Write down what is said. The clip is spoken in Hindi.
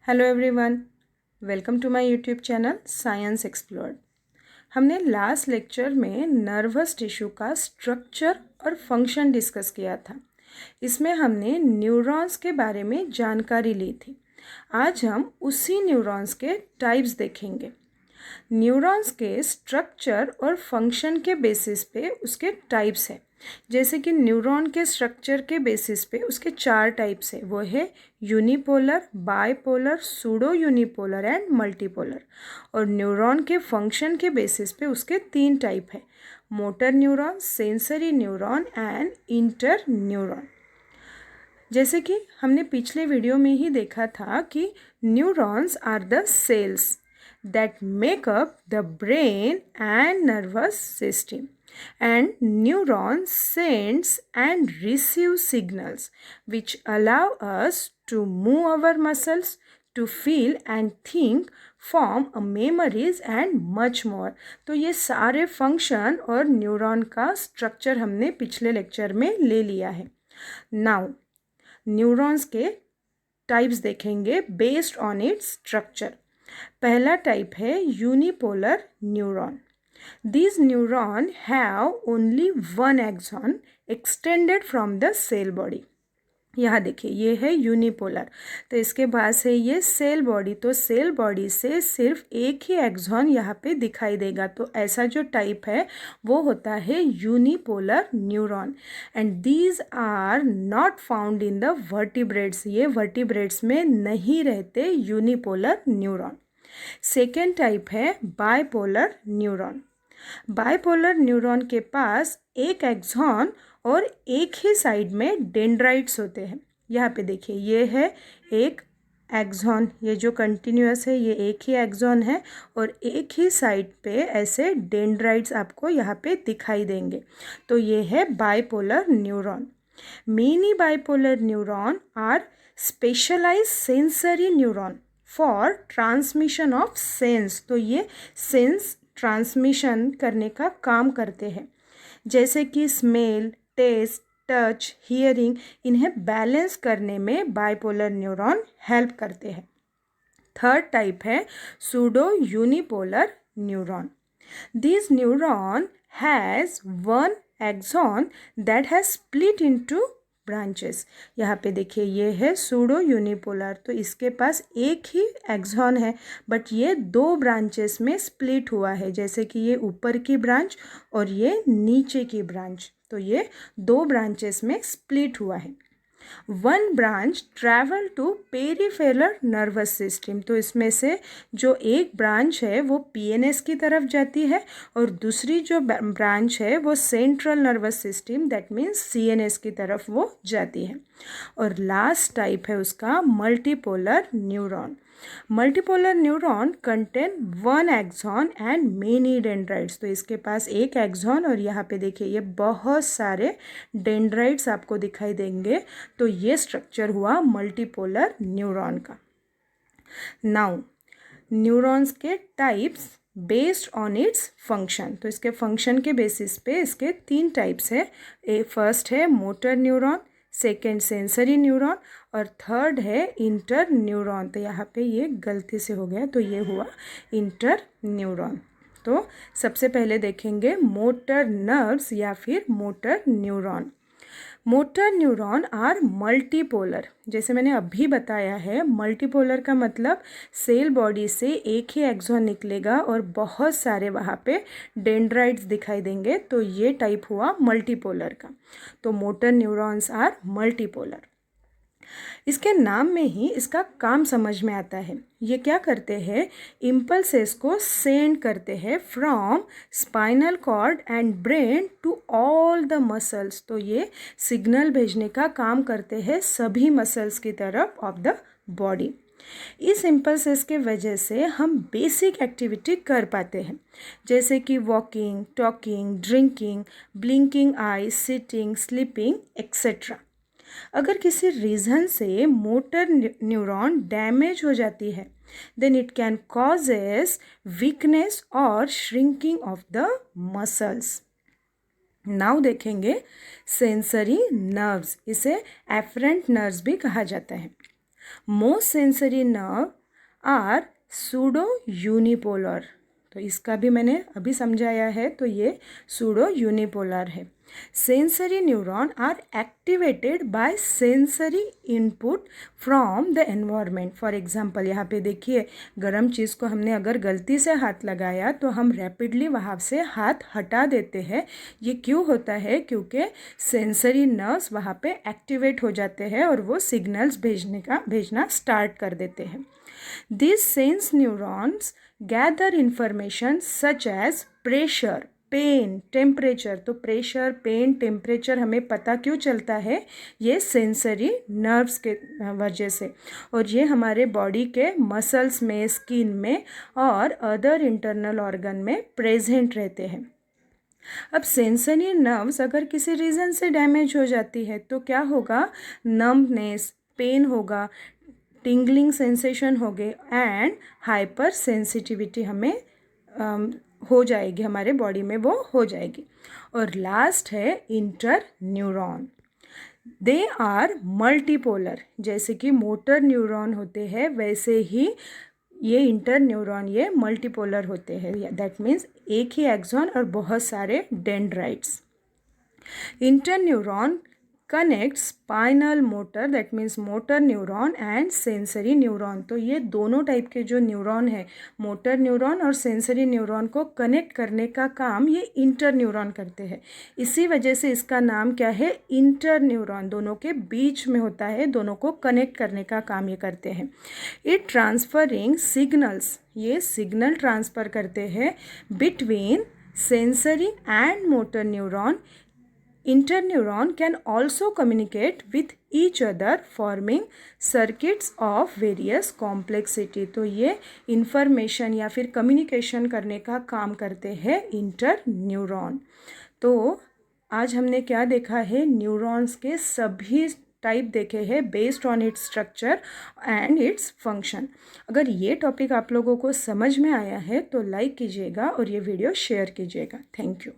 Hello everyone, welcome to my YouTube channel science explored. हमने लास्ट लेक्चर में नर्वस टिश्यू का स्ट्रक्चर और फंक्शन डिस्कस किया था। इसमें हमने न्यूरॉन्स के बारे में जानकारी ली थी। आज हम उसी न्यूरॉन्स के टाइप्स देखेंगे। न्यूरॉन्स के स्ट्रक्चर और फंक्शन के बेसिस पे उसके टाइप्स हैं। जैसे कि न्यूरॉन के स्ट्रक्चर के बेसिस पे उसके 4 टाइप्स है। वो है unipolar, bipolar, pseudo unipolar and multipolar. और न्यूरॉन के फंक्शन के बेसिस पे उसके 3 टाइप है: motor neuron, sensory neuron and inter neuron. जैसे कि हमने पिछले वीडियो में ही देखा था कि neurons are the cells that make up the brain and nervous system, and neurons sends and receive signals which allow us to move our muscles, to feel and think, form memories and much more। तो ये सारे फंक्शन और न्यूरॉन का स्ट्रक्चर हमने पिछले लेक्चर में ले लिया है। नाउ न्यूरॉन्स के टाइप्स देखेंगे बेस्ड ऑन इट्स स्ट्रक्चर। पहला टाइप है unipolar neuron. These neurons have only one axon extended from the cell body। यहाँ देखिए, ये है यूनिपोलर। तो इसके पास है ये सेल बॉडी। तो सेल बॉडी से सिर्फ एक ही एक्सॉन यहाँ पे दिखाई देगा। तो ऐसा जो टाइप है वो होता है unipolar neuron. And these are not found in the vertebrates. ये वर्टिब्रेट्स में नहीं रहते यूनिपोलर न्यूरॉन। सेकेंड टाइप है बाइपोलर न्यूरॉन। बाइपोलर न्यूरॉन के पास एक एक्सॉन और एक ही साइड में डेंड्राइट्स होते हैं। यहाँ पे देखिए, ये है एक एक्सॉन, ये जो कंटिन्यूअस है ये एक ही एक्सॉन है और एक ही साइड पे ऐसे डेंड्राइट्स आपको यहाँ पे दिखाई देंगे। तो ये है bipolar neuron. Many bipolar neuron are specialized sensory neuron for transmission of sense. तो ये सेंस ट्रांसमिशन करने का काम करते हैं, जैसे कि स्मेल, टेस्ट, टच, हियरिंग। इन्हें बैलेंस करने में बाइपोलर न्यूरॉन हेल्प करते हैं। थर्ड टाइप है pseudo unipolar neuron. This neuron has one axon that has split into branches. यहाँ पे देखिए, ये है सूडो यूनिपोलर। तो इसके पास एक ही एक्सॉन है बट ये 2 ब्रांचेस में स्प्लिट हुआ है, जैसे कि ये ऊपर की ब्रांच और ये नीचे की ब्रांच। तो ये 2 ब्रांचेस में स्प्लिट हुआ है। One branch travel to peripheral nervous system. तो इसमें से जो एक ब्रांच है वो पीएनएस की तरफ जाती है और दूसरी जो ब्रांच है वो central nervous system, that means CNS की तरफ वो जाती है। और लास्ट टाइप है उसका multipolar neuron. Multipolar neuron contain one axon and many dendrites. तो इसके पास एक एक्सॉन और यहाँ पे देखिए ये बहुत सारे डेंड्राइट्स आपको दिखाई देंगे। तो ये स्ट्रक्चर हुआ मल्टीपोलर न्यूरॉन का। नाउ न्यूरॉन्स के types based on its function. तो इसके फंक्शन के बेसिस पे इसके 3 टाइप्स है। फर्स्ट है motor neuron, second sensory neuron और थर्ड है इंटर न्यूरॉन। तो यहाँ पे ये गलती से हो गया, तो ये हुआ इंटर न्यूरॉन। तो सबसे पहले देखेंगे मोटर नर्व्स या फिर motor neuron. Motor neuron are multipolar. जैसे मैंने अभी बताया है, मल्टीपोलर का मतलब सेल बॉडी से एक ही एक्सॉन निकलेगा और बहुत सारे वहाँ पे डेंड्राइट्स दिखाई देंगे। तो ये टाइप हुआ मल्टीपोलर का। तो मोटर न्यूरॉन्स आर मल्टीपोलर। इसके नाम में ही इसका काम समझ में आता है। ये क्या करते हैं, इम्पल्सेस को सेंड करते हैं from spinal cord and brain to all the muscles. तो ये सिग्नल भेजने का काम करते हैं सभी मसल्स की तरफ ऑफ द बॉडी। इस इम्पल्सेस के वजह से हम बेसिक एक्टिविटी कर पाते हैं, जैसे कि वॉकिंग, टॉकिंग, ड्रिंकिंग, ब्लिंकिंग आई, सिटिंग, स्लीपिंग एक्सेट्रा। अगर किसी रीज़न से मोटर न्यूरॉन डैमेज हो जाती है, then it can causes weakness और shrinking of the muscles. Now देखेंगे सेंसरी नर्व्स। इसे एफरेंट नर्व्स भी कहा जाता है। Most sensory nerve are pseudo unipolar, तो इसका भी मैंने अभी समझाया है, तो ये सूडो यूनिपोलर है। Sensory neuron are activated by sensory input from the environment. For example यहाँ पे देखिए, गर्म चीज़ को हमने अगर गलती से हाथ लगाया तो हम रैपिडली वहाँ से हाथ हटा देते हैं। ये क्यों होता है? क्योंकि सेंसरी नर्व्स वहाँ पे एक्टिवेट हो जाते हैं और वो सिग्नल्स भेजना स्टार्ट कर देते हैं। These sense neurons gather information such as pressure, pain, temperature. तो प्रेशर, पेन, टेम्परेचर हमें पता क्यों चलता है? ये सेंसरी नर्व्स के वजह से, और ये हमारे बॉडी के मसल्स में, स्किन में और अदर इंटरनल ऑर्गन में प्रेजेंट रहते हैं। अब सेंसरी नर्व्स अगर किसी रीज़न से डैमेज हो जाती है तो क्या होगा? नम्बनेस, पेन होगा, टिंगलिंग सेंसेशन हो गए एंड हाइपर सेंसिटिविटी हमें हो जाएगी, हमारे बॉडी में वो हो जाएगी। और लास्ट है inter neuron. They are multipolar, जैसे कि मोटर न्यूरॉन होते हैं वैसे ही ये इंटर न्यूरॉन ये मल्टीपोलर होते हैं। दैट मीन्स एक ही एक्सॉन और बहुत सारे dendrites. Inter neuron connect spinal motor, that means motor neuron and sensory neuron. तो ये दोनों टाइप के जो न्यूरॉन है, मोटर न्यूरॉन और सेंसरी न्यूरॉन को कनेक्ट करने का काम ये इंटर न्यूरॉन करते हैं। इसी वजह से इसका नाम क्या है? Inter neuron. दोनों के बीच में होता है, दोनों को कनेक्ट करने का काम ये करते हैं। इट ट्रांसफरिंग सिग्नल्स, ये सिग्नल ट्रांसफ़र करते हैं between sensory and motor neuron. Interneuron can also communicate with each other forming circuits of various complexity। तो ये इंफॉर्मेशन या फिर कम्युनिकेशन करने का काम करते हैं इंटरन्यूरॉन। तो आज हमने क्या देखा है? न्यूरॉन्स के सभी टाइप देखे हैं based on its structure and its function. अगर ये टॉपिक आप लोगों को समझ में आया है तो लाइक कीजिएगा और ये वीडियो शेयर कीजिएगा। Thank you.